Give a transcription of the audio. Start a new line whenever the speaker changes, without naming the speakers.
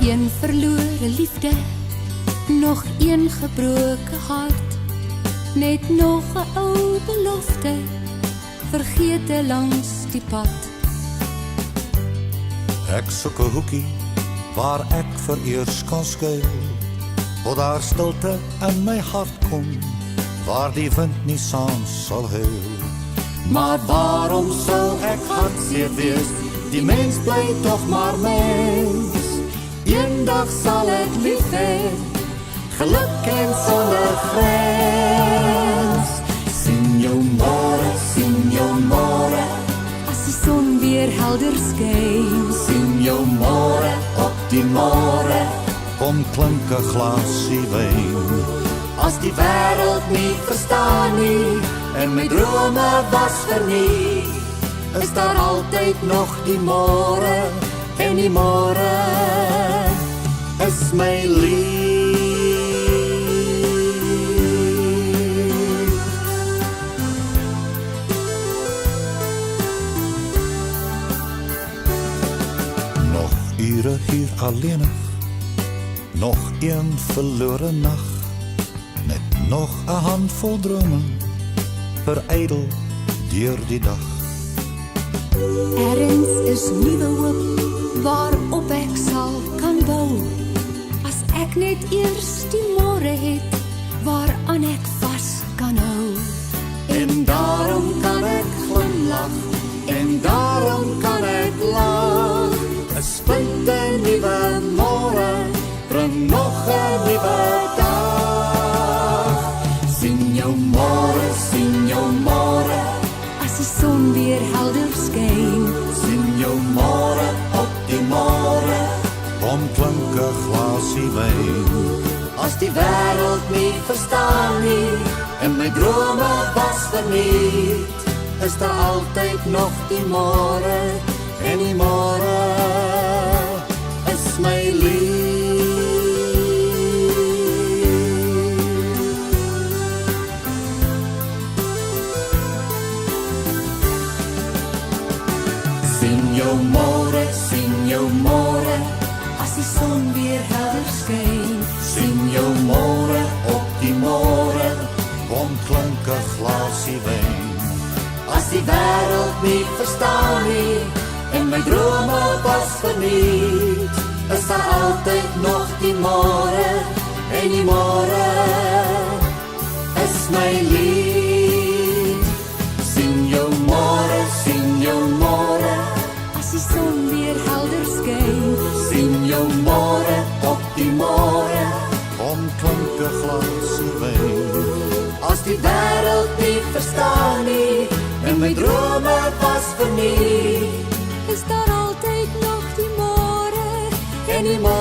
een verlore liefde, nog een gebroke hart, net nog 'n ou belofte, vergete langs die pad.
Ek soek 'n hoekie waar ek vereers kan skuil, waar daar stilte in my hart kom, waar die wind nie saans sal huil. Maar waarom sou ek hartseer wees? Die mens bly tog maar mens. Eendag sal ek lief hê, geluk en sonder grens. Sien jou môre,
As die son weer helder skyn,
sien jou môre op die môre. Kom klink 'n glasie wyn. As die wêreld nie verstaan nie en my drome was verniet, is daar altyd nog die môre, en die môre is my lief. Nog ure hier alleenig, nog een verlore nag, met nog 'n handvol drome, verydel deur die dag.
ergens is nuwe hoop, waarop ek sal kan bou, as ek net eers die môre het, waaraan ek vas kan hou.
En daarom kan ek glimlag, en daarom kan ek lag. 'n Spinte nuwe môre, bring nog 'n nuwe dag. Sien jou môre,
As die son weer helder skyn,
sien jou môre op die môre. Kom klink 'n glasie wyn. As die wêreld nie verstaan nie en my drome was verniet, is daar altyd nog die môre, en die môre is my lief. Sien jou môre,
as die son weer helder skyn,
sien jou môre op die môre. Kom klink 'n glasie wyn. As die wêreld nie verstaan nie en my drome was verniet, is daar altyd nog die môre, en die môre is my lief. Sien jou môre,
as die son weer helder skyn,
sien jou môre op die môre. Kom klink 'n glasie wyn. As die wêreld nie verstaan nie en my drome was verniet,
is daar altyd nog die môre,
en die môre